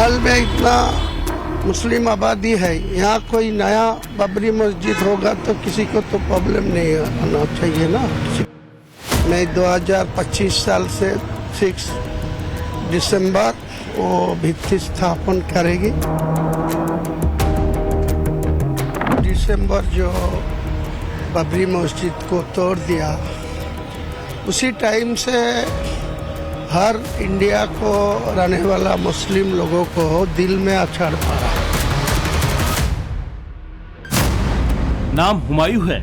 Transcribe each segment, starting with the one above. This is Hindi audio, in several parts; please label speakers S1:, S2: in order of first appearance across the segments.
S1: बंगाल में इतना मुस्लिम आबादी है, यहाँ कोई नया बाबरी मस्जिद होगा तो किसी को तो प्रॉब्लम नहीं आना चाहिए ना। मैं 2025 साल से 6 दिसंबर वो भित्ति स्थापन करेगी। दिसंबर जो बाबरी मस्जिद को तोड़ दिया, उसी टाइम से हर इंडिया को रहने वाला मुस्लिम लोगों को दिल में अछाड़ पड़ा।
S2: नाम हुमायूं है,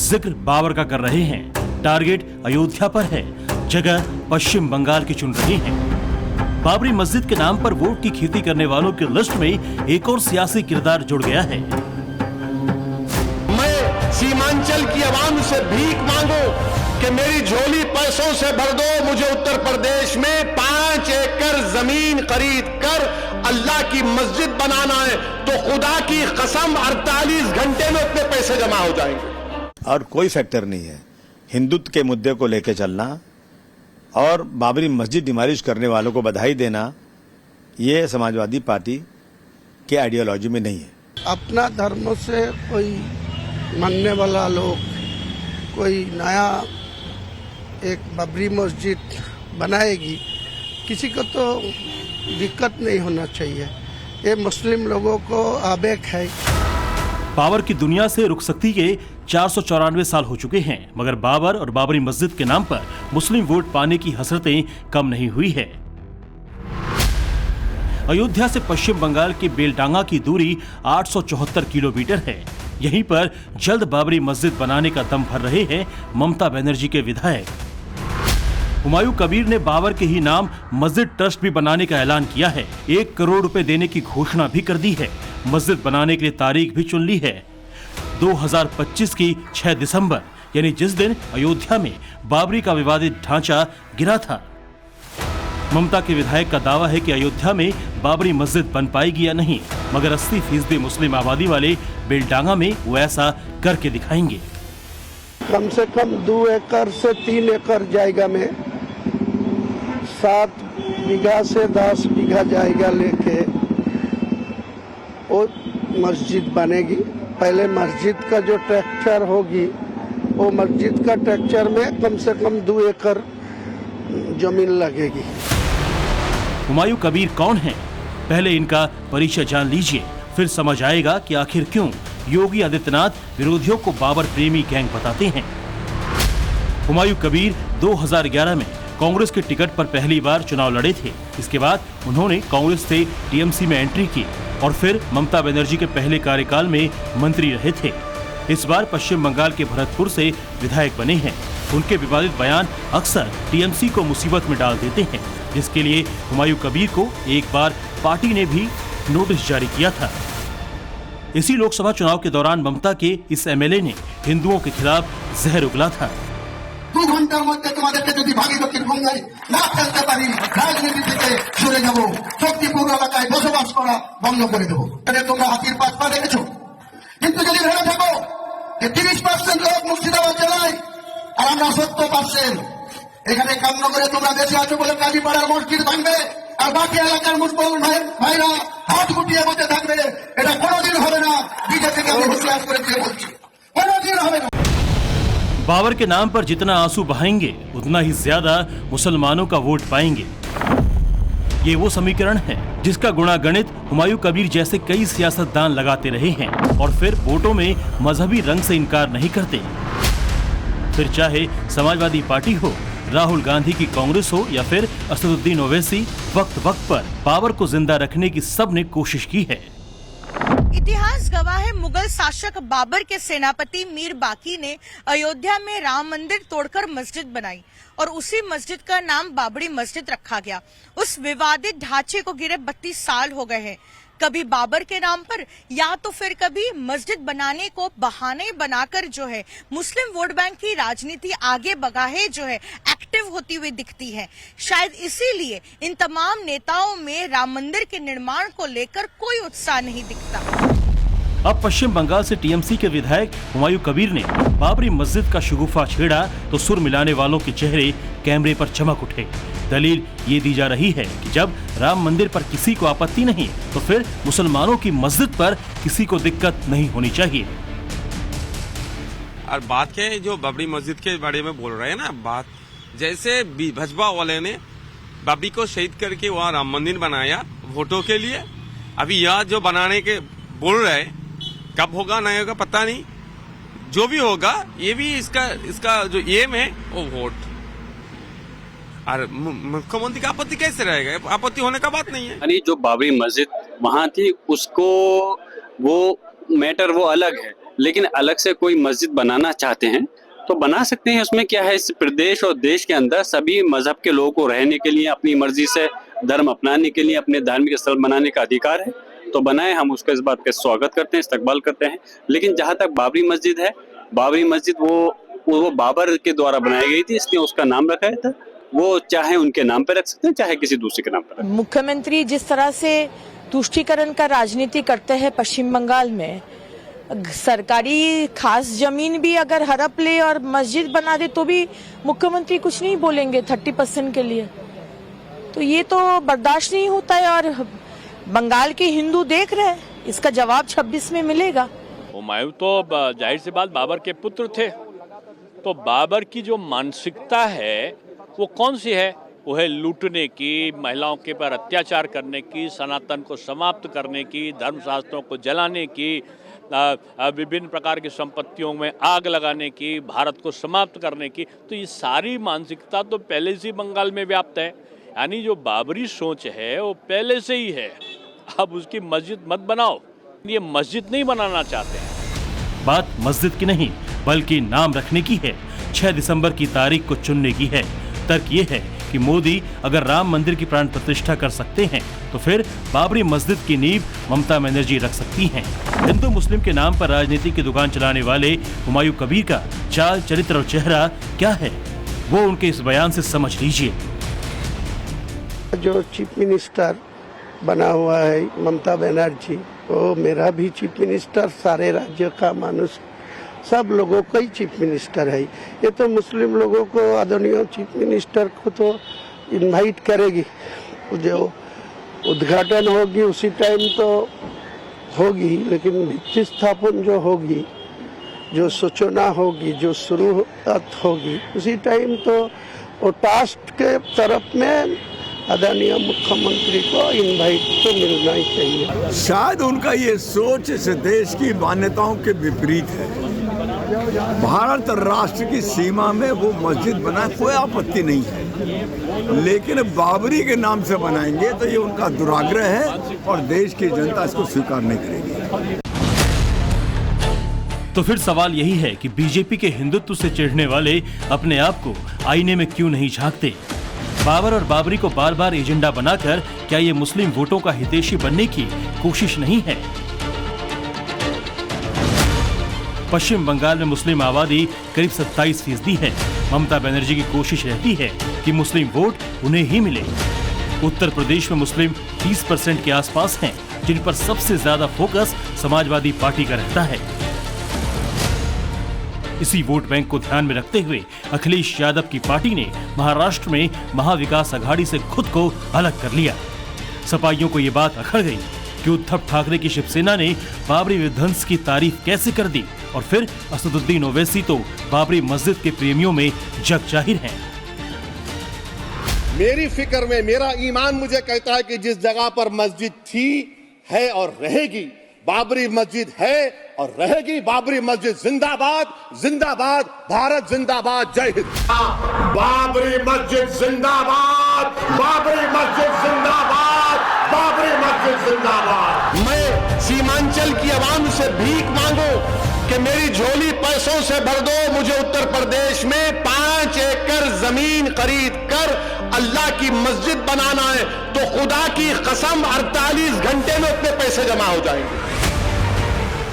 S2: जिक्र बाबर का कर रहे हैं, टारगेट अयोध्या पर है, जगह पश्चिम बंगाल की चुन रहे हैं। बाबरी मस्जिद के नाम पर वोट की खेती करने वालों की लिस्ट में एक और सियासी किरदार जुड़ गया है।
S3: मैं सीमांचल की आवाम से भीख मांगू कि मेरी झोली पैसों से भर दो, मुझे उत्तर प्रदेश में 5 एकड़ जमीन खरीद कर अल्लाह की मस्जिद बनाना है, तो खुदा की कसम 48 घंटे में उतने पैसे जमा हो जाएंगे।
S4: और कोई फैक्टर नहीं है हिंदुत्व के मुद्दे को लेकर चलना और बाबरी मस्जिद डिमोलिश करने वालों को बधाई देना, ये समाजवादी पार्टी के आइडियोलॉजी में नहीं है।
S1: अपना धर्म से कोई मानने वाला लोग कोई नया एक बाबरी मस्जिद बनाएगी, किसी को तो दिक्कत नहीं होना चाहिए। ये मुस्लिम लोगों को आवेग है।
S2: बाबर की दुनिया से रुखसती के 494 साल हो चुके हैं, मगर बाबर और बाबरी मस्जिद के नाम पर मुस्लिम वोट पाने की हसरतें कम नहीं हुई है। अयोध्या से पश्चिम बंगाल के बेलडांगा की दूरी 874 किलोमीटर है। यहीं पर जल्द बाबरी मस्जिद बनाने का दम भर रहे हैं ममता बनर्जी के विधायक। हुमायूं कबीर ने बाबर के ही नाम मस्जिद ट्रस्ट भी बनाने का ऐलान किया है। 1 करोड़ रुपए देने की घोषणा भी कर दी है। मस्जिद बनाने के लिए तारीख भी चुन ली है, 2025 की 6 दिसंबर, यानी जिस दिन अयोध्या में बाबरी का विवादित ढांचा गिरा था। ममता के विधायक का दावा है कि अयोध्या में बाबरी मस्जिद बन पाएगी या नहीं, मगर 80% मुस्लिम आबादी वाले बेलडांगा में वो ऐसा करके दिखाएंगे।
S1: कम से कम 2 एकड़ से 3 एकड़ जाएगा में 7 बीघा से 10 बीघा जाएगा लेके वो मस्जिद बनेगी। पहले मस्जिद का जो स्ट्रक्चर होगी, वो मस्जिद का स्ट्रक्चर में कम से कम 2 एकड़ जमीन लगेगी।
S2: हुमायूं कबीर कौन है? पहले इनका परिचय जान लीजिए, फिर समझ आएगा कि आखिर क्यों योगी आदित्यनाथ विरोधियों को बाबर प्रेमी गैंग बताते हैं। हुमायूं कबीर 2011 में कांग्रेस के टिकट पर पहली बार चुनाव लड़े थे। इसके बाद उन्होंने कांग्रेस से टीएमसी में एंट्री की और फिर ममता बनर्जी के पहले कार्यकाल में मंत्री रहे थे। इस बार पश्चिम बंगाल के भरतपुर से विधायक बने हैं। उनके विवादित बयान अक्सर टीएमसी को मुसीबत में डाल देते हैं, जिसके लिए हुमायूं कबीर को एक बार पार्टी ने भी नोटिस जारी किया था। इसी लोकसभा चुनाव के दौरान ममता के इस एमएलए ने हिंदुओं के खिलाफ जहर उगला था।
S5: 2 ঘন্টার মধ্যে তোমাদেরকে যদি ভাগী দক্ষিণ বঙ্গাই না ফেলতে পারি, রাজনীতি থেকে সরে যাব, শক্তিপুর এলাকায় বসবাস করা বন্ধ করে দেবো। তোমরা হাতির পাত পা দেখেছো, কিন্তু যদি ভেবে থাকো যে 30% লোক মুর্শিদাবাদ জেলায় আর আমরা 70%, এখানে কামনগরে তোমরা বেশি আছো বলে কালীপাড়ার মসজিদ ভাঙবে আর বাকি এলাকার মুসলমান ভাইরা হাত গুটিয়ে বসে থাকবে, এটা কোনোদিন হবে না। বিজেপিকে আমি হুঁশিয়ার করে দিয়ে বলছি, কোনোদিন হবে না।
S2: बाबर के नाम पर जितना आंसू बहाएंगे, उतना ही ज्यादा मुसलमानों का वोट पाएंगे। ये वो समीकरण है जिसका गुणागणित हुमायूं कबीर जैसे कई सियासतदान लगाते रहे हैं और फिर वोटों में मजहबी रंग से इनकार नहीं करते। फिर चाहे समाजवादी पार्टी हो, राहुल गांधी की कांग्रेस हो या फिर असदुद्दीन ओवैसी, वक्त वक्त पर बाबर को जिंदा रखने की सबने कोशिश की है।
S6: इतिहास गवाह है, मुगल शासक बाबर के सेनापति मीर बाकी ने अयोध्या में राम मंदिर तोड़कर मस्जिद बनाई और उसी मस्जिद का नाम बाबरी मस्जिद रखा गया। उस विवादित ढांचे को गिरे 32 साल हो गए हैं। कभी बाबर के नाम पर या तो फिर कभी मस्जिद बनाने को बहाने बनाकर जो है मुस्लिम वोट बैंक की राजनीति आगे बगाहे जो है एक्टिव होती हुई दिखती है। शायद इसीलिए इन तमाम नेताओं में राम मंदिर के निर्माण को लेकर कोई उत्साह नहीं दिखता।
S2: अब पश्चिम बंगाल से टीएमसी के विधायक हुमायूं कबीर ने बाबरी मस्जिद का शगुफा छेड़ा तो सुर मिलाने वालों के चेहरे कैमरे पर चमक उठे। दलील ये दी जा रही है कि जब राम मंदिर पर किसी को आपत्ति नहीं तो फिर मुसलमानों की मस्जिद पर किसी को दिक्कत नहीं होनी चाहिए।
S7: और बात क्या है, जो बाबरी मस्जिद के बारे में बोल रहे हैं ना, बात जैसे भाजपा वाले ने बाबरी को शहीद करके वहाँ राम मंदिर बनाया वोटों के लिए, अभी यह जो बनाने के बोल रहे हैं, कब होगा नहीं होगा पता नहीं, जो भी होगा ये भी इसका जो एम है वो वोट। और मुख्यमंत्री का आपत्ति कैसे रहेगा? आपत्ति होने का बात नहीं है।
S8: यानी जो बाबरी मस्जिद वहाँ थी उसको वो मैटर वो अलग है, लेकिन अलग से कोई मस्जिद बनाना चाहते हैं तो बना सकते हैं। उसमें क्या है, इस प्रदेश और देश के अंदर सभी मजहब के लोगों को रहने के लिए, अपनी मर्जी से धर्म अपनाने के लिए, अपने धार्मिक स्थल बनाने का अधिकार है, तो बनाए। हम उसका इस बात का स्वागत करते हैं, इस्तकबाल करते हैं। लेकिन जहाँ तक बाबरी मस्जिद है, बाबरी मस्जिद वो बाबर के द्वारा बनाई गई थी, इसलिए उसका नाम रखा गया था। वो चाहे उनके नाम पे रख सकते हैं, चाहे किसी दूसरे के नाम पे।
S9: मुख्यमंत्री जिस तरह से तुष्टीकरण का राजनीति करते हैं पश्चिम बंगाल में, सरकारी खास जमीन भी अगर हड़प ले और मस्जिद बना दे तो भी मुख्यमंत्री कुछ नहीं बोलेंगे 30% के लिए। तो ये तो बर्दाश्त नहीं होता है और बंगाल के हिंदू देख रहे हैं, इसका जवाब 26 में मिलेगा।
S10: हुमायूं तो जाहिर सी बात बाबर के पुत्र थे, तो बाबर की जो मानसिकता है वो कौन सी है? वो है लूटने की, महिलाओं के पर अत्याचार करने की, सनातन को समाप्त करने की, धर्मशास्त्रों को जलाने की, विभिन्न प्रकार की संपत्तियों में आग लगाने की, भारत को समाप्त करने की। तो ये सारी मानसिकता तो पहले से बंगाल में व्याप्त है। यानी जो बाबरी सोच है वो पहले से ही है। अब उसकी मस्जिद मत बनाओ, ये मस्जिद नहीं बनाना चाहते हैं।
S2: बात मस्जिद की नहीं बल्कि नाम रखने की है। 6 दिसंबर की तारीख को चुनने की है। तर्क ये है कि मोदी अगर राम मंदिर की प्राण प्रतिष्ठा कर सकते हैं तो फिर बाबरी मस्जिद की नींव ममता बनर्जी रख सकती हैं। हिंदू मुस्लिम के नाम पर राजनीति की दुकान चलाने वाले हुमायूं कबीर का चाल, चरित्र और चेहरा क्या है, वो उनके इस बयान से समझ लीजिए।
S1: जो चीफ मिनिस्टर बना हुआ है ममता बनर्जी, वो मेरा भी चीफ मिनिस्टर, सारे राज्य का मानुष, सब लोगों का ही चीफ मिनिस्टर है। ये तो मुस्लिम लोगों को, आदरणीय चीफ मिनिस्टर को तो इनवाइट करेगी, जो उद्घाटन होगी उसी टाइम तो होगी, लेकिन भित्ति स्थापन जो होगी, जो सूचना होगी, जो शुरुआत होगी, उसी टाइम तो वो टास्क के तरफ में आदरणीय मुख्यमंत्री को इनवाइट तो मिलना ही चाहिए।
S11: शायद उनका ये सोच इस देश की मान्यताओं के विपरीत है। भारत राष्ट्र की सीमा में वो मस्जिद बनाए, कोई आपत्ति नहीं है, लेकिन बाबरी के नाम से बनाएंगे तो ये उनका दुराग्रह है और देश की जनता इसको स्वीकार नहीं करेगी।
S2: तो फिर सवाल यही है कि बीजेपी के हिंदुत्व से चिढ़ने वाले अपने आप को आईने में क्यों नहीं झांकते? बाबर और बाबरी को बार बार एजेंडा बनाकर क्या ये मुस्लिम वोटों का हितैषी बनने की कोशिश नहीं है? पश्चिम बंगाल में मुस्लिम आबादी करीब 27% है। ममता बनर्जी की कोशिश रहती है कि मुस्लिम वोट उन्हें ही मिले। उत्तर प्रदेश में मुस्लिम 30% के आसपास हैं, जिन पर सबसे ज्यादा फोकस समाजवादी पार्टी का रहता है। इसी वोट बैंक को ध्यान में रखते हुए अखिलेश यादव की पार्टी ने महाराष्ट्र में महाविकास अघाड़ी से खुद को अलग कर लिया। सपाइयों को ये बात अखड़ गई कि उद्धव ठाकरे की शिवसेना ने बाबरी विध्वंस की तारीफ कैसे कर दी, और फिर असदुद्दीन ओवैसी तो बाबरी मस्जिद के प्रेमियों में जग जाहिर हैं।
S3: मेरी फिक्र में मेरा ईमान मुझे कहता है कि जिस जगह पर मस्जिद थी, है और रहेगी, बाबरी मस्जिद है और रहेगी। बाबरी मस्जिद जिंदाबाद, जिंदाबाद, भारत जिंदाबाद, जय हिंद। बाबरी मस्जिद जिंदाबाद, बाबरी मस्जिद जिंदाबाद, बाबरी मस्जिद जिंदाबाद। मैं सीमांचल की आवाम से भीख मांगू कि मेरी झोली पैसों से भर दो, मुझे उत्तर प्रदेश में 5 एकड़ जमीन खरीद कर अल्लाह की मस्जिद बनाना है, तो खुदा की कसम 48 घंटे में उतने पैसे जमा हो जाएंगे।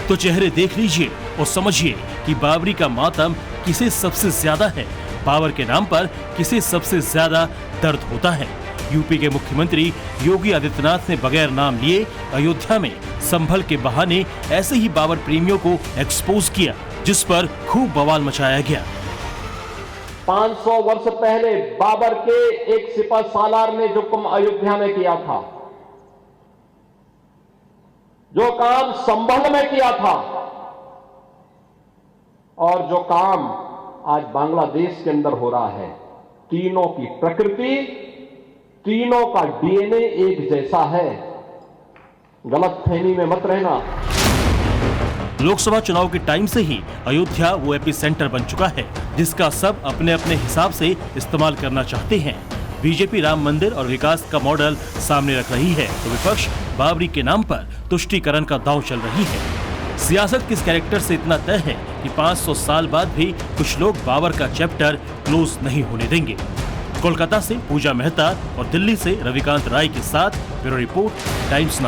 S2: तो चेहरे देख लीजिए और समझिए कि बाबरी का मातम किसे सबसे ज्यादा है, बाबर के नाम पर किसे सबसे ज्यादा दर्द होता है। यूपी के मुख्यमंत्री योगी आदित्यनाथ ने बगैर नाम लिए अयोध्या में संभल के बहाने ऐसे ही बाबर प्रेमियों को एक्सपोज किया, जिस पर खूब बवाल मचाया गया।
S3: 500 वर्ष पहले बाबर के एक सिपह सालार ने जो काम अयोध्या में किया था, जो काम संभल में किया था, और जो काम आज बांग्लादेश के अंदर हो रहा है, तीनों की प्रकृति, तीनों का डीएनए एक जैसा है। गलतफहमी में मत रहना।
S2: लोकसभा चुनाव के टाइम से ही अयोध्या वो एपिसेंटर बन चुका है जिसका सब अपने अपने हिसाब से इस्तेमाल करना चाहते हैं। बीजेपी राम मंदिर और विकास का मॉडल सामने रख रही है तो विपक्ष बाबरी के नाम पर तुष्टीकरण का दांव चल रही है। सियासत किस कैरेक्टर से इतना तय है कि 500 साल बाद भी कुछ लोग बाबर का चैप्टर क्लोज नहीं होने देंगे। कोलकाता से पूजा मेहता और दिल्ली से रविकांत राय के साथ ब्यूरो रिपोर्ट, टाइम्स नाउ।